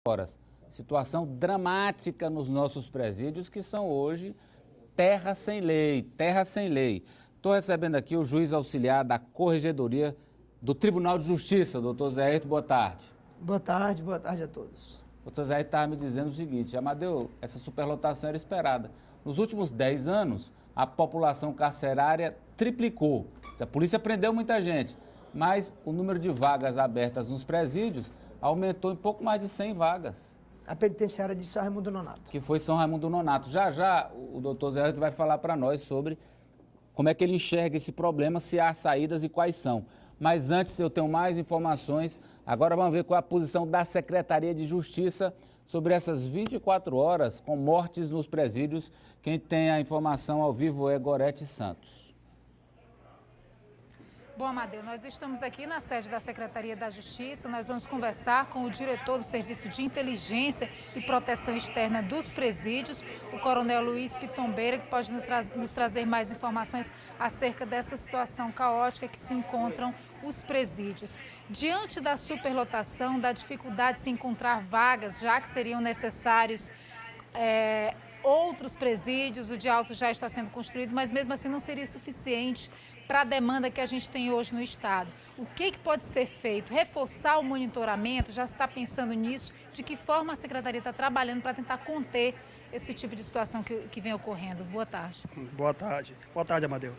horas. Situação dramática nos nossos presídios, que são hoje terra sem lei, terra sem lei. Estou recebendo aqui o juiz auxiliar da Corregedoria do Tribunal de Justiça, doutor Zé Ayrton, boa tarde. Boa tarde a todos. O doutor Zé Ayrton estava me dizendo o seguinte: Amadeu, essa superlotação era esperada. Nos últimos 10 anos, a população carcerária triplicou. A polícia prendeu muita gente, mas o número de vagas abertas nos presídios aumentou em pouco mais de 100 vagas. A penitenciária de São Raimundo Nonato. Que foi São Raimundo Nonato. Já já o doutor Zé Ayrton vai falar para nós sobre como é que ele enxerga esse problema, se há saídas e quais são. Mas antes eu tenho mais informações. Agora vamos ver qual é a posição da Secretaria de Justiça sobre essas 24 horas com mortes nos presídios. Quem tem a informação ao vivo é Gorete Santos. Bom, Amadeu, nós estamos aqui na sede da Secretaria da Justiça. Nós vamos conversar com o diretor do Serviço de Inteligência e Proteção Externa dos Presídios, o coronel Luiz Pitombeira, que pode nos trazer mais informações acerca dessa situação caótica que se encontram os presídios. Diante da superlotação, da dificuldade de se encontrar vagas, já que seriam necessários outros presídios, o de Alto já está sendo construído, mas mesmo assim não seria suficiente para a demanda que a gente tem hoje no Estado. O que pode ser feito? Reforçar o monitoramento? Já se está pensando nisso? De que forma a Secretaria está trabalhando para tentar conter esse tipo de situação que vem ocorrendo? Boa tarde. Boa tarde. Boa tarde, Amadeu.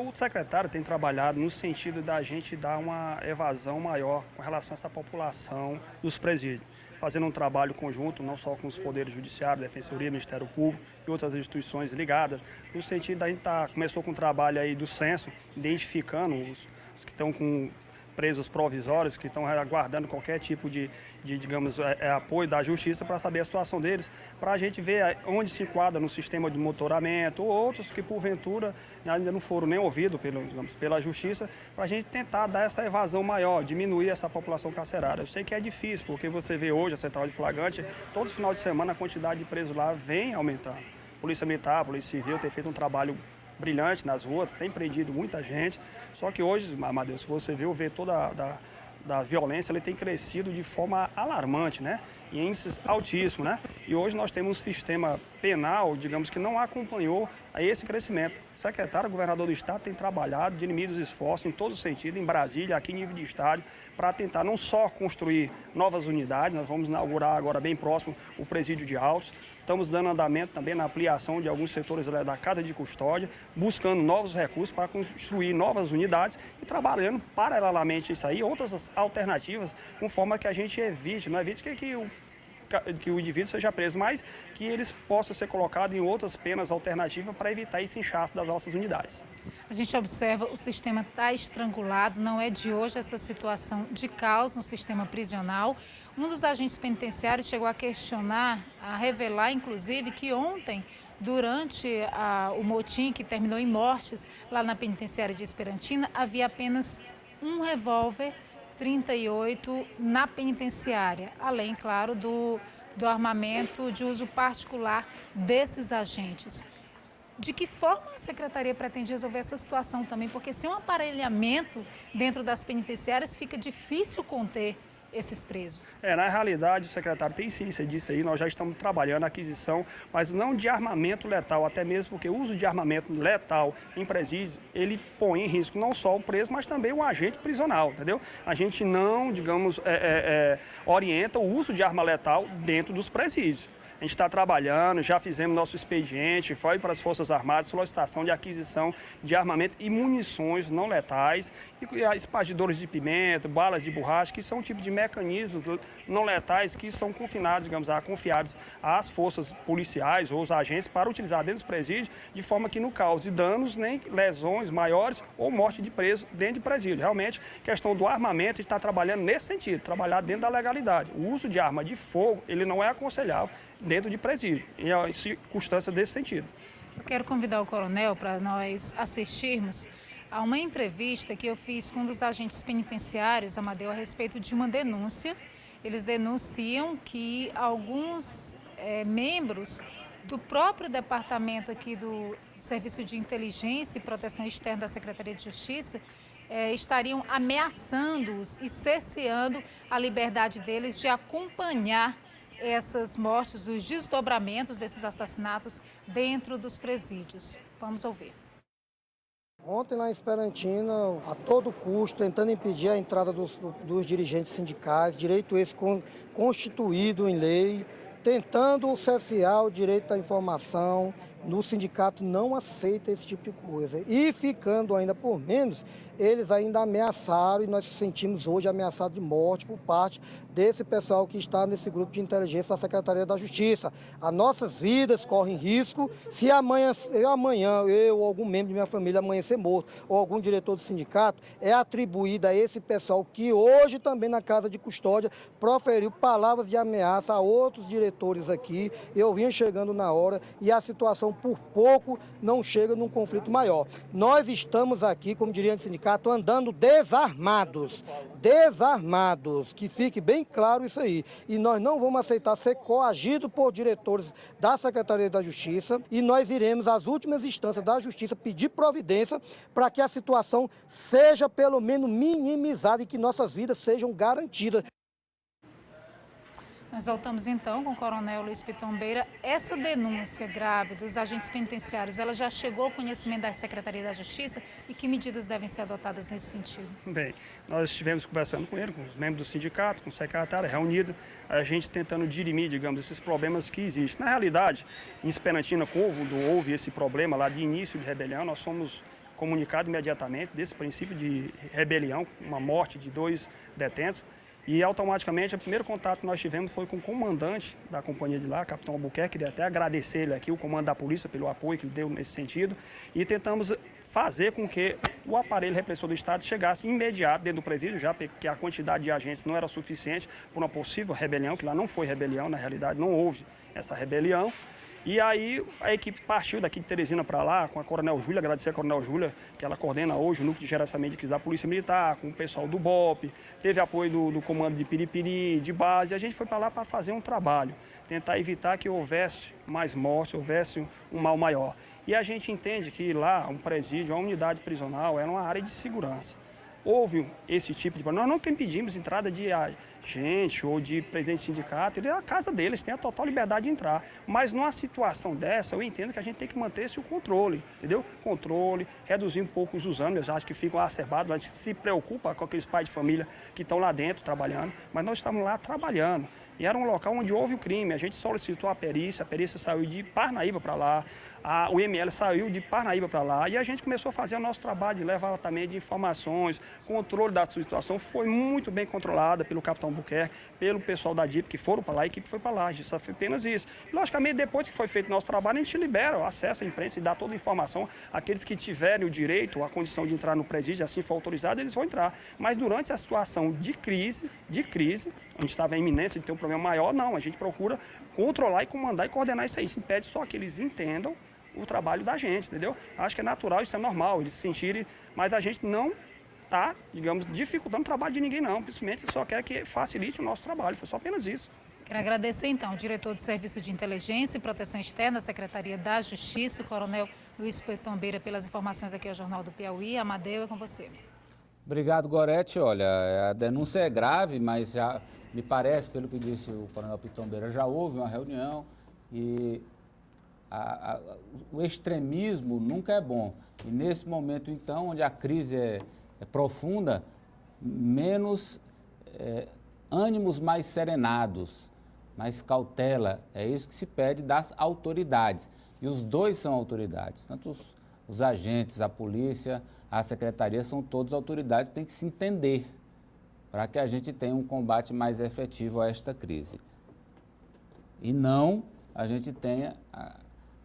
O secretário tem trabalhado no sentido da gente dar uma evasão maior com relação a essa população dos presídios, fazendo um trabalho conjunto, não só com os poderes judiciários, Defensoria, Ministério Público e outras instituições ligadas, no sentido da gente começou com o trabalho aí do censo, identificando os que estão com presos provisórios, que estão aguardando qualquer tipo de digamos, apoio da justiça para saber a situação deles, para a gente ver onde se enquadra no sistema de monitoramento, ou outros que porventura ainda não foram nem ouvidos pela justiça, para a gente tentar dar essa evasão maior, diminuir essa população carcerária. Eu sei que é difícil, porque você vê hoje a Central de Flagrante, todos os finais de semana a quantidade de presos lá vem aumentando. Polícia Militar, Polícia Civil tem feito um trabalho brilhante nas ruas, tem prendido muita gente, só que hoje, Amadeu, se você vê toda da violência, ele tem crescido de forma alarmante, né? Em índices altíssimos, né? E hoje nós temos um sistema penal, digamos, que não acompanhou a esse crescimento. O secretário, o governador do estado, tem trabalhado, diminuído os esforços em todos os sentidos, em Brasília, aqui em nível de estado, para tentar não só construir novas unidades, nós vamos inaugurar agora bem próximo o presídio de Altos, estamos dando andamento também na ampliação de alguns setores da casa de custódia, buscando novos recursos para construir novas unidades e trabalhando paralelamente isso aí, outras alternativas, com forma que a gente evite, não evite que o indivíduo seja preso, mas que eles possam ser colocados em outras penas alternativas para evitar esse inchaço das nossas unidades. A gente observa o sistema está estrangulado, não é de hoje essa situação de caos no sistema prisional. Um dos agentes penitenciários chegou a questionar, a revelar, inclusive, que ontem, durante o motim que terminou em mortes lá na penitenciária de Esperantina, havia apenas um revólver 38 na penitenciária, além, claro, do armamento de uso particular desses agentes. De que forma a Secretaria pretende resolver essa situação também? Porque sem um aparelhamento dentro das penitenciárias fica difícil conter esses presos. Na realidade, o secretário tem ciência disso aí, nós já estamos trabalhando a aquisição, mas não de armamento letal, até mesmo porque o uso de armamento letal em presídios, ele põe em risco não só o preso, mas também o agente prisional, entendeu? A gente não, digamos, orienta o uso de arma letal dentro dos presídios. A gente está trabalhando, já fizemos nosso expediente, foi para as Forças Armadas, solicitação de aquisição de armamento e munições não letais, e espargidores de pimenta, balas de borracha, que são um tipo de mecanismos não letais que são confinados, digamos, confiados às forças policiais ou aos agentes para utilizar dentro dos presídios, de forma que não cause danos nem lesões maiores ou morte de preso dentro de presídio. Realmente, questão do armamento, a gente está trabalhando nesse sentido, trabalhar dentro da legalidade. O uso de arma de fogo, ele não é aconselhável dentro de presídio, em circunstâncias desse sentido. Eu quero convidar o coronel para nós assistirmos a uma entrevista que eu fiz com um dos agentes penitenciários, Amadeu, a respeito de uma denúncia. Eles denunciam que alguns membros do próprio departamento aqui do Serviço de Inteligência e Proteção Externa da Secretaria de Justiça estariam ameaçando-os e cerceando a liberdade deles de acompanhar essas mortes, os desdobramentos desses assassinatos dentro dos presídios. Vamos ouvir. Ontem lá em Esperantina, a todo custo, tentando impedir a entrada dos dirigentes sindicais, direito esse constituído em lei, tentando cercear o direito à informação. No sindicato não aceita esse tipo de coisa. E ficando ainda por menos, eles ainda ameaçaram e nós nos sentimos hoje ameaçados de morte por parte desse pessoal que está nesse grupo de inteligência da Secretaria da Justiça. As nossas vidas correm risco se amanhã eu ou algum membro de minha família amanhecer morto ou algum diretor do sindicato, é atribuída a esse pessoal que hoje também na casa de custódia proferiu palavras de ameaça a outros diretores aqui. Eu vinha chegando na hora e a situação por pouco não chega num conflito maior. Nós estamos aqui, como diria o sindicato, andando desarmados, que fique bem claro isso aí. E nós não vamos aceitar ser coagidos por diretores da Secretaria da Justiça e nós iremos às últimas instâncias da Justiça pedir providência para que a situação seja pelo menos minimizada e que nossas vidas sejam garantidas. Nós voltamos então com o Coronel Luiz Pitombeira. Essa denúncia grave dos agentes penitenciários, ela já chegou ao conhecimento da Secretaria da Justiça e que medidas devem ser adotadas nesse sentido? Bem, nós estivemos conversando com ele, com os membros do sindicato, com o secretário, reunido, a gente tentando dirimir, digamos, esses problemas que existem. Na realidade, em Esperantina, quando houve esse problema lá de início de rebelião, nós fomos comunicados imediatamente desse princípio de rebelião, uma morte de 2 detentos. E automaticamente, o primeiro contato que nós tivemos foi com o comandante da companhia de lá, capitão Albuquerque. Queria até agradecer ele aqui, o comando da polícia, pelo apoio que ele deu nesse sentido. E tentamos fazer com que o aparelho repressor do Estado chegasse imediato dentro do presídio, já porque a quantidade de agentes não era suficiente para uma possível rebelião, que lá não foi rebelião, na realidade não houve essa rebelião. E aí a equipe partiu daqui de Teresina para lá, com a Coronel Júlia, agradecer a Coronel Júlia, que ela coordena hoje o Núcleo de Gerenciamento de Crise da Polícia Militar, com o pessoal do BOP, teve apoio do comando de Piripiri, de base, e a gente foi para lá para fazer um trabalho, tentar evitar que houvesse mais morte, houvesse um mal maior. E a gente entende que lá, um presídio, uma unidade prisional, era uma área de segurança. Houve esse tipo de problema. Nós nunca impedimos entrada de gente ou de presidente de sindicato, ele é a casa deles, tem a total liberdade de entrar. Mas numa situação dessa, eu entendo que a gente tem que manter-se o controle, entendeu? Controle, reduzir um pouco os anos, acho que ficam acerbados, a gente se preocupa com aqueles pais de família que estão lá dentro trabalhando, mas nós estamos lá trabalhando. E era um local onde houve o crime, a gente solicitou a perícia saiu de Parnaíba para lá, o IML saiu de Parnaíba para lá e a gente começou a fazer o nosso trabalho de levantamento de informações, controle da situação, foi muito bem controlada pelo capitão Albuquerque, pelo pessoal da DIP que foram para lá, a equipe foi para lá, a gente só fez apenas isso. Logicamente, depois que foi feito o nosso trabalho, a gente libera o acesso à imprensa e dá toda a informação, aqueles que tiverem o direito, a condição de entrar no presídio, assim for autorizado, eles vão entrar. Mas durante a situação de crise, a gente estava em iminência de ter um problema maior, não, a gente procura controlar e comandar e coordenar isso aí, isso impede só que eles entendam o trabalho da gente, entendeu? Acho que é natural, isso é normal, eles se sentirem, mas a gente não está, digamos, dificultando o trabalho de ninguém não, principalmente só quer que facilite o nosso trabalho, foi só apenas isso. Quero agradecer então ao diretor do Serviço de Inteligência e Proteção Externa, Secretaria da Justiça, o Coronel Luiz Pitombeira, pelas informações aqui ao Jornal do Piauí. Amadeu, é com você. Obrigado, Gorete. Olha, a denúncia é grave, mas já me parece, pelo que disse o Coronel Pitombeira, já houve uma reunião e o extremismo nunca é bom. E nesse momento, então, onde a crise é profunda, menos ânimos mais serenados, mais cautela, é isso que se pede das autoridades. E os dois são autoridades, tanto os agentes, a polícia, a secretaria, são todos autoridades, tem que se entender para que a gente tenha um combate mais efetivo a esta crise. E não a gente tenha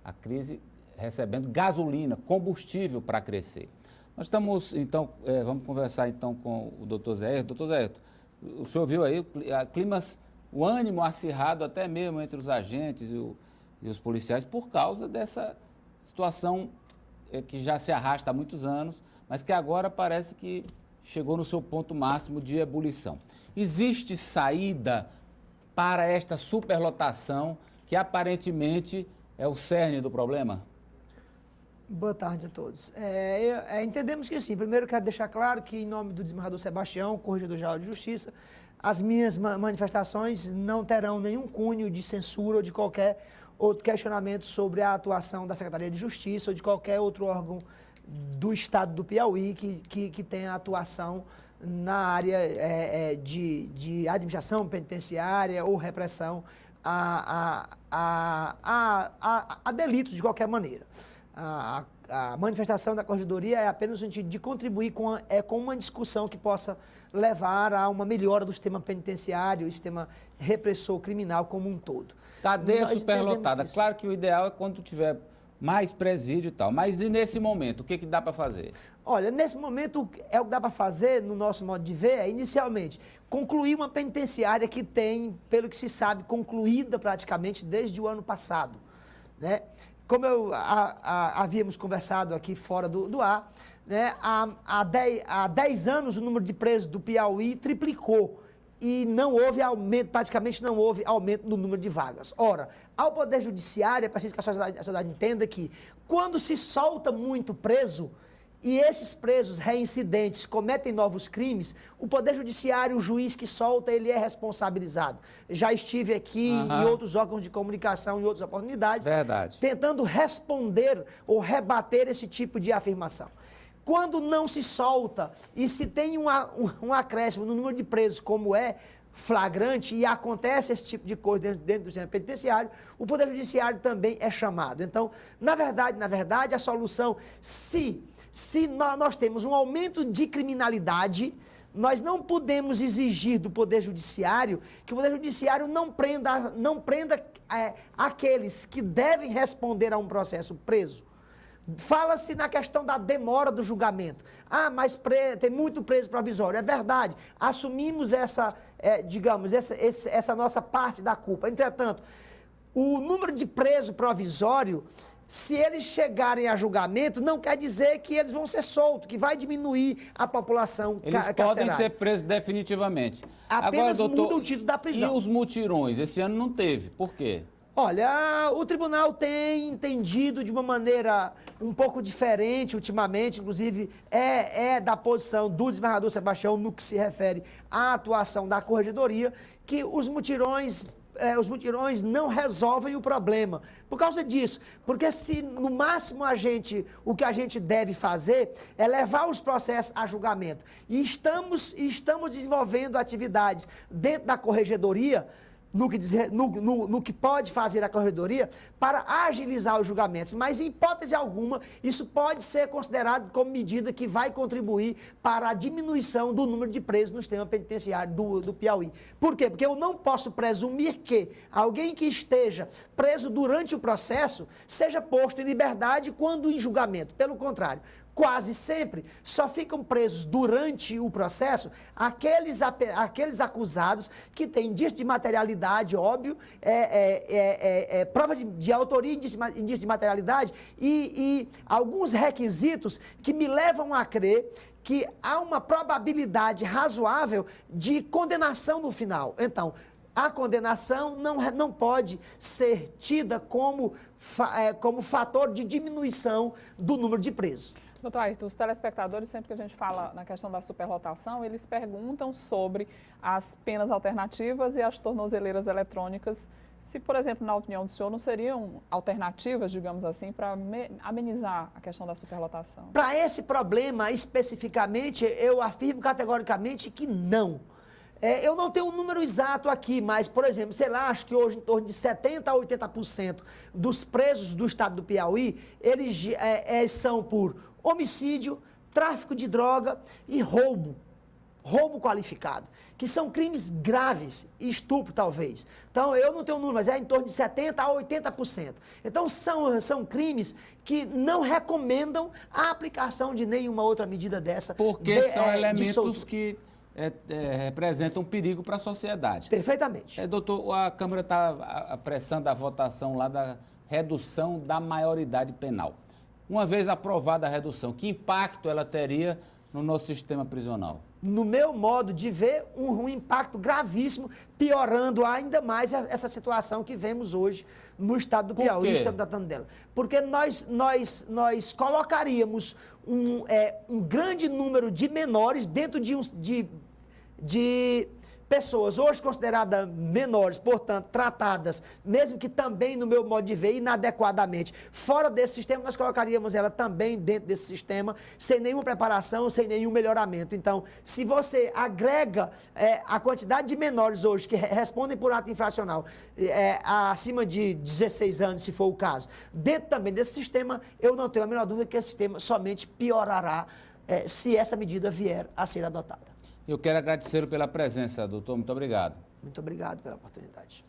a crise recebendo gasolina, combustível para crescer. Nós estamos, então, vamos conversar então com o doutor Zé Ayrton. Doutor Zé Ayrton, o senhor viu aí o ânimo acirrado até mesmo entre os agentes e os policiais por causa dessa situação que já se arrasta há muitos anos, mas que agora parece que chegou no seu ponto máximo de ebulição. Existe saída para esta superlotação que aparentemente é o cerne do problema? Boa tarde a todos. Entendemos que sim. Primeiro, quero deixar claro que, em nome do desembargador Sebastião, Corregedor-Geral de Justiça, as minhas manifestações não terão nenhum cunho de censura ou de qualquer outro questionamento sobre a atuação da Secretaria de Justiça ou de qualquer outro órgão do Estado do Piauí que tenha atuação na área de administração penitenciária ou repressão a delitos de qualquer maneira. A manifestação da Corregedoria é apenas no sentido de contribuir com uma discussão que possa levar a uma melhora do sistema penitenciário, do sistema repressor criminal como um todo. Cadeia superlotada. Claro que o ideal é quando tiver mais presídio e tal. Mas e nesse momento, o que dá para fazer? Olha, nesse momento, o que dá para fazer, no nosso modo de ver, é, inicialmente, concluir uma penitenciária que tem, pelo que se sabe, concluída praticamente desde o ano passado, né? Como havíamos conversado aqui fora do ar, né? Há 10 anos o número de presos do Piauí triplicou e não houve aumento, praticamente não houve aumento no número de vagas. Ora, ao Poder Judiciário, é preciso que a sociedade entenda que quando se solta muito preso, e esses presos reincidentes cometem novos crimes, o Poder Judiciário, o juiz que solta, ele é responsabilizado. Já estive aqui em outros órgãos de comunicação, em outras oportunidades, tentando responder ou rebater esse tipo de afirmação. Quando não se solta e se tem um acréscimo no número de presos, como é flagrante, e acontece esse tipo de coisa dentro do sistema penitenciário, o Poder Judiciário também é chamado. Então, na verdade, a solução, se nós temos um aumento de criminalidade, nós não podemos exigir do Poder Judiciário que o Poder Judiciário não prenda aqueles que devem responder a um processo preso. Fala-se na questão da demora do julgamento. Ah, mas tem muito preso provisório. É verdade, assumimos essa nossa parte da culpa. Entretanto, o número de preso provisório, se eles chegarem a julgamento, não quer dizer que eles vão ser soltos, que vai diminuir a população carcerária. Eles podem ser presos definitivamente. Apenas Agora, doutor, muda o título da prisão. E os mutirões? Esse ano não teve. Por quê? Olha, o tribunal tem entendido de uma maneira um pouco diferente ultimamente, inclusive é da posição do desembargador Sebastião no que se refere à atuação da Corregedoria, que os mutirões não resolvem o problema. Por causa disso, porque se no máximo o que a gente deve fazer é levar os processos a julgamento. E estamos desenvolvendo atividades dentro da Corregedoria, no que pode fazer a Corregedoria para agilizar os julgamentos. Mas, em hipótese alguma, isso pode ser considerado como medida que vai contribuir para a diminuição do número de presos no sistema penitenciário do Piauí. Por quê? Porque eu não posso presumir que alguém que esteja preso durante o processo seja posto em liberdade quando em julgamento. Pelo contrário, quase sempre só ficam presos durante o processo aqueles acusados que têm indício de materialidade, óbvio, prova de autoria, indício de materialidade e alguns requisitos que me levam a crer que há uma probabilidade razoável de condenação no final. Então, a condenação não pode ser tida como fator de diminuição do número de presos. Doutor Ayrton, os telespectadores, sempre que a gente fala na questão da superlotação, eles perguntam sobre as penas alternativas e as tornozeleiras eletrônicas. Se, por exemplo, na opinião do senhor, não seriam alternativas, digamos assim, para amenizar a questão da superlotação? Para esse problema, especificamente, eu afirmo categoricamente que não. Eu não tenho um número exato aqui, mas, por exemplo, sei lá, acho que hoje em torno de 70% a 80% dos presos do estado do Piauí, eles são por homicídio, tráfico de droga e roubo qualificado, que são crimes graves, e estupro talvez. Então, eu não tenho número, mas é em torno de 70% a 80%. Então, são crimes que não recomendam a aplicação de nenhuma outra medida dessa. Porque são elementos que representam um perigo para a sociedade. Perfeitamente. Doutor, a Câmara está apressando a votação lá da redução da maioridade penal. Uma vez aprovada a redução, que impacto ela teria no nosso sistema prisional? No meu modo de ver, um impacto gravíssimo, piorando ainda mais essa situação que vemos hoje no estado do Piauí, no estado da Tandela. Porque nós colocaríamos um grande número de menores dentro de pessoas hoje consideradas menores, portanto, tratadas, mesmo que também, no meu modo de ver, inadequadamente, fora desse sistema, nós colocaríamos ela também dentro desse sistema, sem nenhuma preparação, sem nenhum melhoramento. Então, se você agrega a quantidade de menores hoje que respondem por ato infracional acima de 16 anos, se for o caso, dentro também desse sistema, eu não tenho a menor dúvida que esse sistema somente piorará se essa medida vier a ser adotada. Eu quero agradecê-lo pela presença, doutor. Muito obrigado. Muito obrigado pela oportunidade.